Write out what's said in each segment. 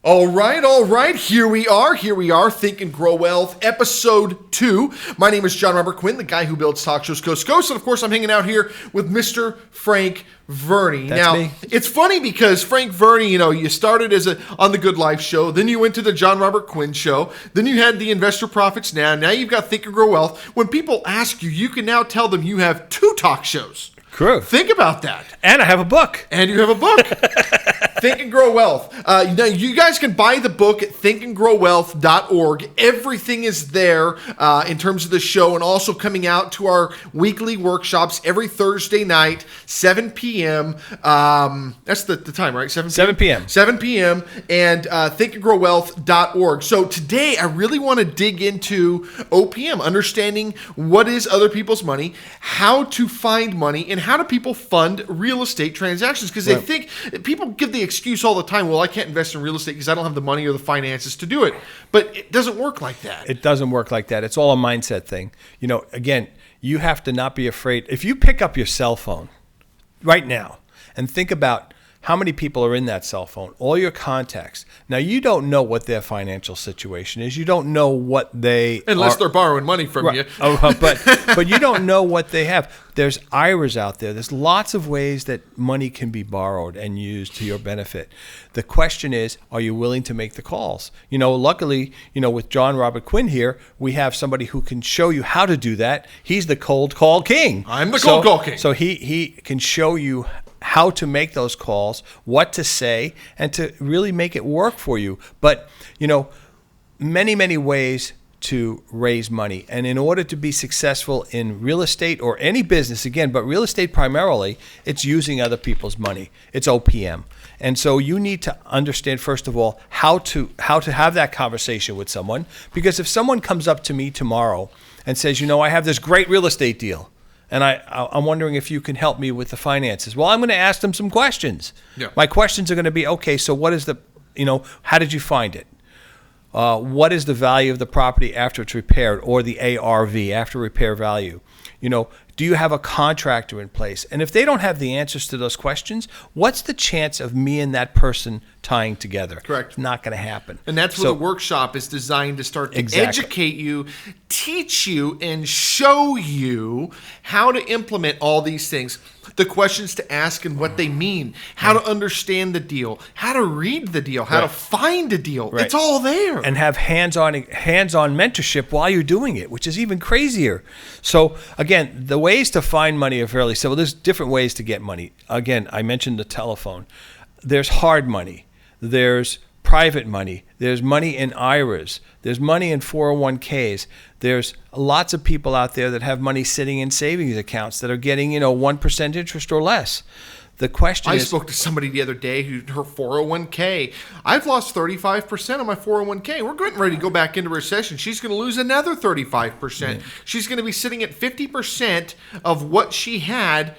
All right. Here we are. Think and Grow Wealth, episode 2. My name is Jon Robert Quinn, the guy who builds talk shows coast to coast. And of course, I'm hanging out here with Mr. Frank Verney. That's now, me. It's funny because Frank Verney, you started on the Good Life show, then you went to the Jon Robert Quinn show, then you had the Investor Profits Now you've got Think and Grow Wealth. When people ask you, you can now tell them you have 2 talk shows. True. Think about that. And I have a book. And you have a book. Think and Grow Wealth. Now you guys can buy the book at thinkandgrowwealth.org. Everything is there in terms of the show, and also coming out to our weekly workshops every Thursday night, 7 p.m. That's the time, right? 7 p.m. 7 p.m. And thinkandgrowwealth.org. So today I really want to dig into OPM, understanding what is other people's money, how to find money, and how do people fund real estate transactions? Because they think, people give the excuse all the time, well, I can't invest in real estate because I don't have the money or the finances to do it. But it doesn't work like that. It doesn't work like that. It's all a mindset thing. Again, you have to not be afraid. If you pick up your cell phone right now and think about how many people are in that cell phone, all your contacts. Now, you don't know what their financial situation is. You don't know what they Unless they're borrowing money from you. But you don't know what they have. There's IRAs out there. There's lots of ways that money can be borrowed and used to your benefit. The question is, are you willing to make the calls? Luckily, with Jon Robert Quinn here, we have somebody who can show you how to do that. He's the cold call king. I'm the cold call king. So he can show you how to make those calls, what to say, and to really make it work for you. But, many, many ways to raise money. And in order to be successful in real estate or any business, again, but real estate primarily, it's using other people's money. It's OPM. And so you need to understand, first of all, how to have that conversation with someone. Because if someone comes up to me tomorrow and says, I have this great real estate deal, and I'm wondering if you can help me with the finances. Well, I'm going to ask them some questions. Yeah. My questions are going to be, okay, so what is how did you find it? What is the value of the property after it's repaired, or the ARV, after repair value? Do you have a contractor in place? And if they don't have the answers to those questions, what's the chance of me and that person tying together? Correct. It's not going to happen. And that's where the workshop is designed to start to educate you, teach you, and show you how to implement all these things. The questions to ask and what they mean, how to understand the deal, how to read the deal, how to find a deal. Right. It's all there. And have hands-on mentorship while you're doing it, which is even crazier. So again, the ways to find money are fairly simple. There's different ways to get money. Again, I mentioned the telephone. There's hard money. There's private money. There's money in IRAs. There's money in 401ks. There's lots of people out there that have money sitting in savings accounts that are getting, 1% interest or less. The question is... I spoke to somebody the other day her 401k. I've lost 35% of my 401k. We're getting ready to go back into recession. She's going to lose another 35%. Yeah. She's going to be sitting at 50% of what she had.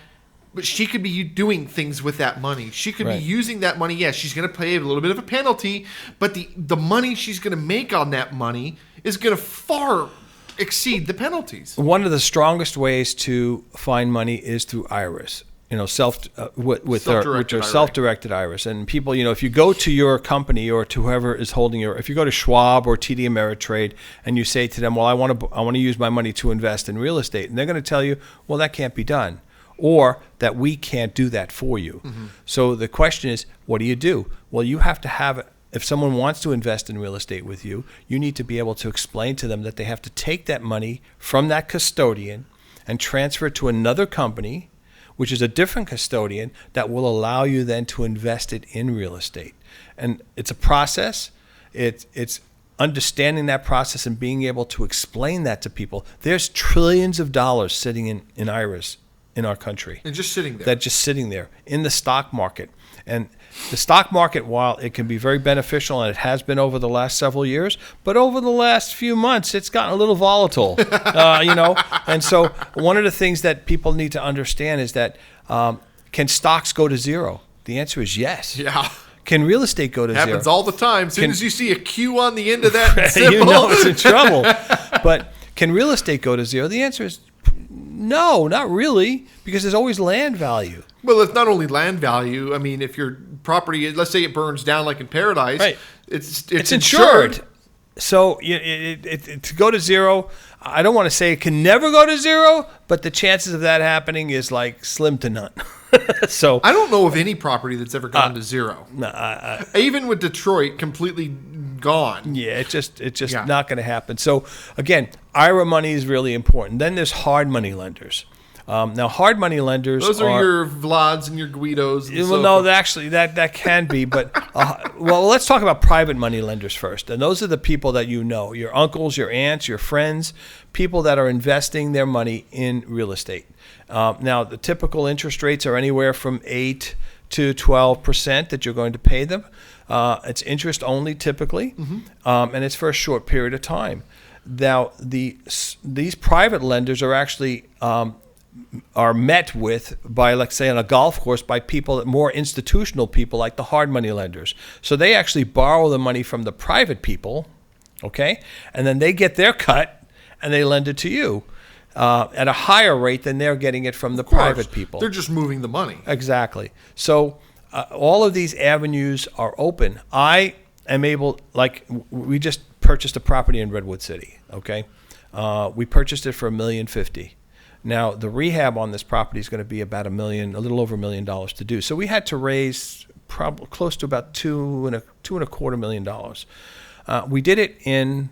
But she could be doing things with that money. She could be using that money. Yes, she's going to pay a little bit of a penalty, but the money she's going to make on that money is going to far exceed the penalties. One of the strongest ways to find money is through IRAs. Self-directed IRAs. And people, if you go to your company or to whoever is holding if you go to Schwab or TD Ameritrade and you say to them, well, I want to use my money to invest in real estate, and they're going to tell you, well, that can't be done. Or that we can't do that for you. Mm-hmm. So the question is, what do you do? Well, you have to have, if someone wants to invest in real estate with you, you need to be able to explain to them that they have to take that money from that custodian and transfer it to another company, which is a different custodian, that will allow you then to invest it in real estate. And it's a process. It's understanding that process and being able to explain that to people. There's trillions of dollars sitting in IRAs in our country. And just sitting there. That just sitting there in the stock market. And the stock market, while it can be very beneficial, and it has been over the last several years, but over the last few months, it's gotten a little volatile, And so one of the things that people need to understand is that can stocks go to zero? The answer is yes. Yeah. Can real estate go to zero? Happens all the time. As soon as you see a Q on the end of that symbol, you know it's in trouble. But can real estate go to zero? The answer is no, not really, because there's always land value. Well, it's not only land value. I mean, if you're property, let's say it burns down like in Paradise, Right. it's insured. So to go to zero, I don't want to say it can never go to zero, but the chances of that happening is like slim to none. So I don't know of any property that's ever gone to zero. no, Even with Detroit completely gone. yeah, it's just Yeah. not going to happen. So again, IRA money is really important. Then there's hard money lenders. Now, hard money lenders Those are your Vlads and your Guidos. And well, so no, forth. actually, that can be, but well, let's talk about private money lenders first, and those are the people that you know, your uncles, your aunts, your friends, people that are investing their money in real estate. Now, the typical interest rates are anywhere from 8 to 12% that you're going to pay them. It's interest only typically, and it's for a short period of time. Now, these private lenders are actually are met with by, let's say, on a golf course by people, more institutional people like the hard money lenders. So they actually borrow the money from the private people, okay, and then they get their cut and they lend it to you at a higher rate than they're getting it from the private people. They're just moving the money. Exactly. So all of these avenues are open. I am able, like, we just purchased a property in Redwood City, okay? We purchased it for $1.05 million. Now, the rehab on this property is going to be about a little over $1 million to do. So we had to raise probably close to about $2.25 million. We did it in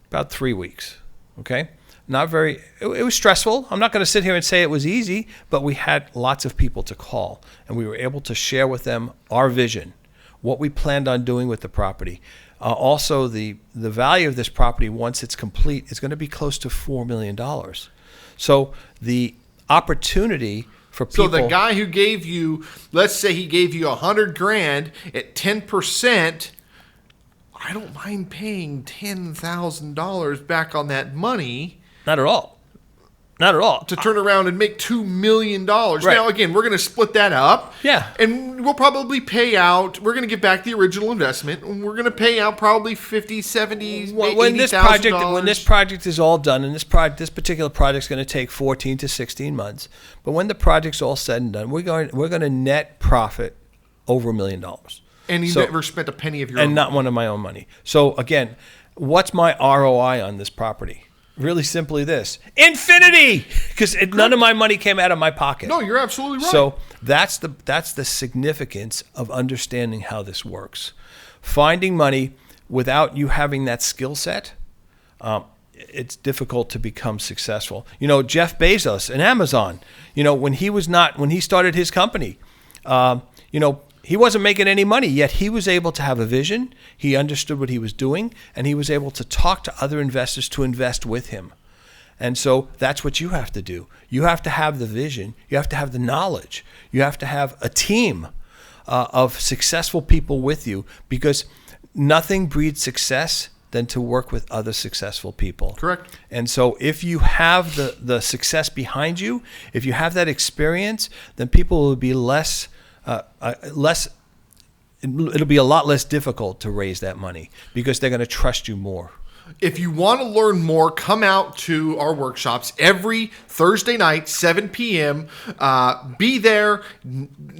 about 3 weeks. Okay, it was stressful. I'm not going to sit here and say it was easy, but we had lots of people to call, and we were able to share with them our vision, what we planned on doing with the property. Also, the value of this property once it's complete is going to be close to $4 million. So the opportunity for people. So the guy who gave you, let's say he gave you $100,000 at 10%, I don't mind paying $10,000 back on that money. Not at all. Not at all. To turn around and make $2 million. Right. Now, again, we're going to split that up. Yeah. And we'll probably pay out, we're going to give back the original investment, and we're going to pay out probably $50,000, $70,000, when this $80,000. project is all done, and this particular project is going to take 14 to 16 months, but when the project's all said and done, we're going to net profit over $1 million. And you never spent a penny of your own and not one of my own money. So again, what's my ROI on this property? Really simply this: infinity, because none of my money came out of my pocket. No, you're absolutely right. So that's the significance of understanding how this works. Finding money without you having that skill set, it's difficult to become successful. You know, Jeff Bezos and Amazon, you know, when he started his company, you know, he wasn't making any money, yet he was able to have a vision. He understood what he was doing, and he was able to talk to other investors to invest with him. And so that's what you have to do. You have to have the vision. You have to have the knowledge. You have to have a team of successful people with you, because nothing breeds success than to work with other successful people. Correct. And so if you have the success behind you, if you have that experience, then people will be it'll be a lot less difficult to raise that money because they're going to trust you more. If you want to learn more, come out to our workshops every Thursday night, 7 p.m. Be there,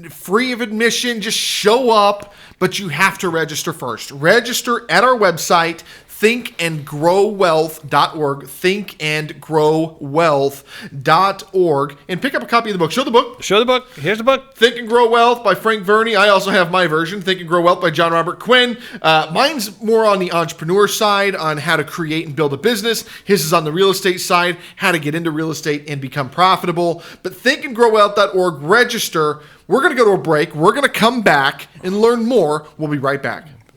free of admission, just show up, but you have to register first. Register at our website, thinkandgrowwealth.org, thinkandgrowwealth.org, and pick up a copy of the book. Show the book. Show the book. Here's the book. Think and Grow Wealth by Frank Verney. I also have my version, Think and Grow Wealth by Jon Robert Quinn. Mine's more on the entrepreneur side, on how to create and build a business. His is on the real estate side, how to get into real estate and become profitable. But thinkandgrowwealth.org, register. We're going to go to a break. We're going to come back and learn more. We'll be right back.